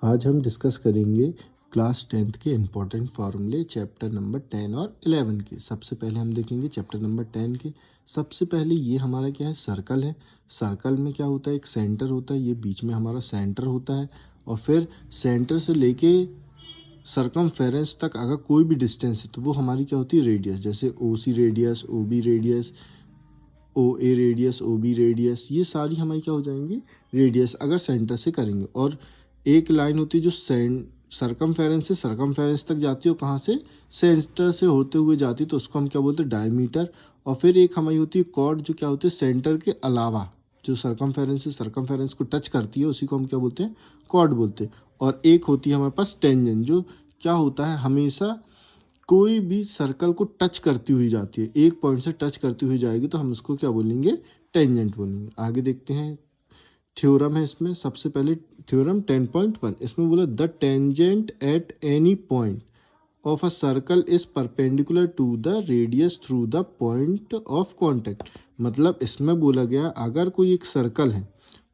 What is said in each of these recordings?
आज हम डिस्कस करेंगे क्लास 10th के इम्पोर्टेंट फार्मूले चैप्टर नंबर 10 और 11 के। सबसे पहले हम देखेंगे चैप्टर नंबर 10 के। सबसे पहले ये हमारा क्या है, सर्कल है। सर्कल में क्या होता है, एक सेंटर होता है, ये बीच में हमारा सेंटर होता है और फिर सेंटर से लेके सरकमफेरेंस तक अगर कोई भी डिस्टेंस है तो वो हमारी क्या होती है, रेडियस। जैसे ओ सी रेडियस, ओ बी रेडियस, ओ ए रेडियस, ओ बी रेडियस, ये सारी हमारी क्या हो जाएंगी, रेडियस अगर सेंटर से करेंगे। और एक लाइन होती है जो सरकमफेरेंस से सरकमफेरेंस तक जाती है, और कहाँ से, सेंटर से होते हुए जाती है, तो उसको हम क्या बोलते हैं, डायमीटर। और फिर एक हमारी होती है कॉर्ड, जो क्या होती है, सेंटर के अलावा जो सरकमफेरेंस से सरकमफेरेंस को टच करती है, उसी को हम क्या बोलते हैं, कॉर्ड बोलते हैं। और एक होती है हमारे पास टेंजेंट, जो क्या होता है, हमेशा कोई भी सर्कल को टच करती हुई जाती है, एक पॉइंट से टच करती हुई जाएगी, तो हम उसको क्या बोलेंगे, टेंजेंट बोलेंगे। आगे देखते हैं, थ्योरम है इसमें। सबसे पहले थ्योरम 10.1, इसमें बोला the tangent at any point of a circle is perpendicular to the radius through the point of contact. मतलब इसमें बोला गया, अगर कोई एक सर्कल है,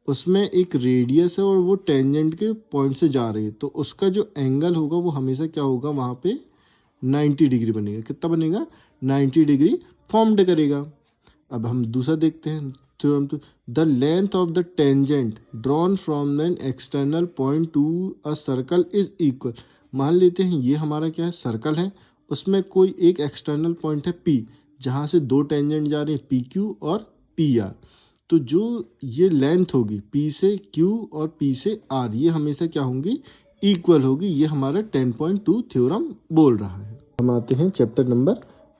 उसमें एक रेडियस है और वो टेंजेंट के पॉइंट से जा रही है, तो उसका जो एंगल होगा वो हमेशा क्या होगा, वहाँ पे 90 डिग्री बनेगा। कितना बनेगा, 90 डिग्री फॉर्म्ड करेगा। अब हम दूसरा देखते हैं, तो the length of the tangent drawn from an external point to a circle is equal. मान लेते हैं ये हमारा क्या है, सर्कल है, उसमें कोई एक एक्सटर्नल पॉइंट है P, जहाँ से दो टेंजेंट जा रहे हैं, PQ और PR। तो जो ये लेंथ होगी P से Q और P से R, ये हमेशा क्या होंगी, इक्वल होगी। ये हमारा 10.2 थ्योरम बोल रहा है। हम आते हैं चैप्टर नंबर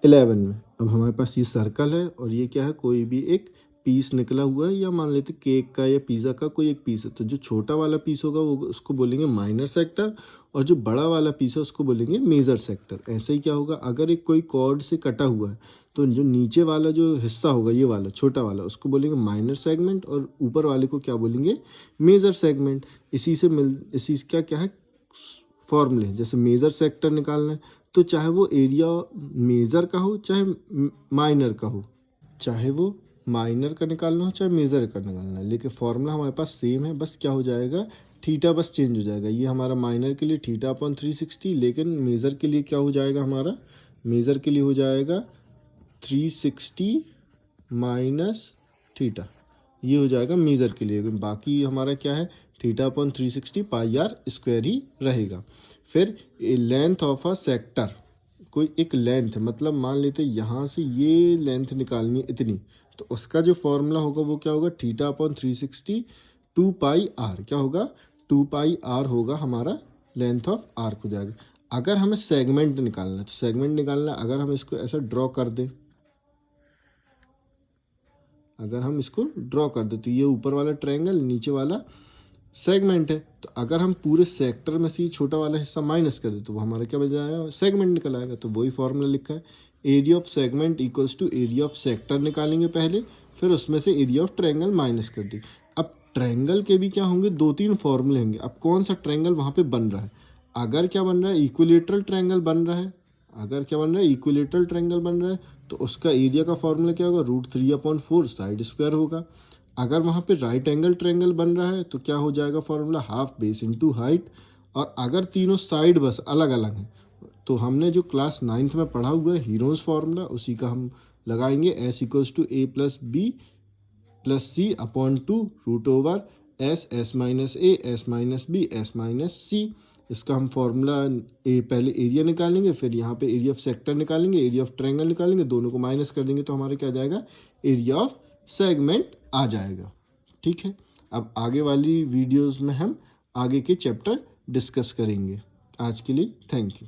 11 में। अब हमारे पास ये सर्कल है और ये क्या है, कोई भी एक पीस निकला हुआ है, या मान लेते केक का या पिज़्ज़ा का कोई एक पीस है। तो जो छोटा वाला पीस होगा वो उसको बोलेंगे माइनर सेक्टर, और जो बड़ा वाला पीस है उसको बोलेंगे मेजर सेक्टर। ऐसे ही क्या होगा, अगर एक कोई कॉर्ड से कटा हुआ है, तो जो नीचे वाला जो हिस्सा होगा, ये वाला छोटा वाला, उसको बोलेंगे माइनर सेगमेंट, और ऊपर वाले को क्या बोलेंगे, मेजर सेगमेंट। इसी का क्या है, फॉर्मूले। जैसे मेजर सेक्टर निकालना है, तो चाहे वो एरिया मेजर का हो, चाहे माइनर का हो, चाहे वो माइनर का निकालना हो, चाहे मेजर का निकालना है, लेकिन फॉर्मूला हमारे पास सेम है। बस क्या हो जाएगा, थीटा बस चेंज हो जाएगा। ये हमारा माइनर के लिए थीटा अपॉन 360, लेकिन मेजर के लिए क्या हो जाएगा, हमारा मेजर के लिए हो जाएगा 360 माइनस थीटा। ये हो जाएगा मेजर के लिए। बाकी हमारा क्या है, theta upon 360 pi r square ही रहेगा। फिर लेंथ ऑफ अ सेक्टर, कोई एक लेंथ है, मतलब मान लेते हैं यहाँ से ये लेंथ निकालनी है इतनी, तो उसका जो फॉर्मूला होगा वो क्या होगा, थीटा अपॉन 360 2 पाई आर। क्या होगा, 2 पाई आर होगा हमारा लेंथ ऑफ आर्क हो जाएगा। अगर हमें सेगमेंट निकालना है, तो सेगमेंट निकालना है, अगर हम इसको ऐसा ड्रॉ कर दें, अगर हम इसको ड्रॉ कर दें, तो ये ऊपर वाला ट्रायंगल, नीचे वाला सेगमेंट है। तो अगर हम पूरे सेक्टर में से ये छोटा वाला हिस्सा माइनस कर दे, तो वो हमारा क्या बच जाएगा, सेगमेंट निकल आएगा। तो वही फॉर्मूला लिखा है, area of segment equals to area of sector निकालेंगे पहले, फिर उसमें से एरिया ऑफ ट्रायंगल माइनस कर दी। अब ट्रायंगल के भी क्या होंगे, 2-3 फॉर्मूले होंगे। अब कौन सा ट्रायंगल वहाँ पे बन रहा है, अगर क्या बन रहा है, इक्विलेटरल ट्रायंगल बन रहा है, अगर क्या बन रहा है, इक्विलेटरल ट्रायंगल बन रहा है, तो उसका एरिया का फॉर्मूला क्या होगा, √3/4 साइड स्क्वायर होगा। अगर वहाँ पे राइट एंगल ट्रायंगल बन रहा है, तो क्या हो जाएगा formula, half base into height. और अगर तीनों साइड बस अलग अलग हैं, तो हमने जो क्लास 9th में पढ़ा हुआ है हीरोज फार्मूला, उसी का हम लगाएंगे, S=A+B+C/2 S-S-A, इसका हम फॉर्मूला पहले एरिया निकालेंगे, फिर यहाँ पे एरिया ऑफ सेक्टर निकालेंगे, एरिया ऑफ ट्रायंगल निकालेंगे, दोनों को माइनस कर देंगे, तो हमारे क्या आ जाएगा, एरिया ऑफ सेगमेंट आ जाएगा। ठीक है, अब आगे वाली वीडियोस में हम आगे के चैप्टर डिस्कस करेंगे। आज के लिए थैंक यू।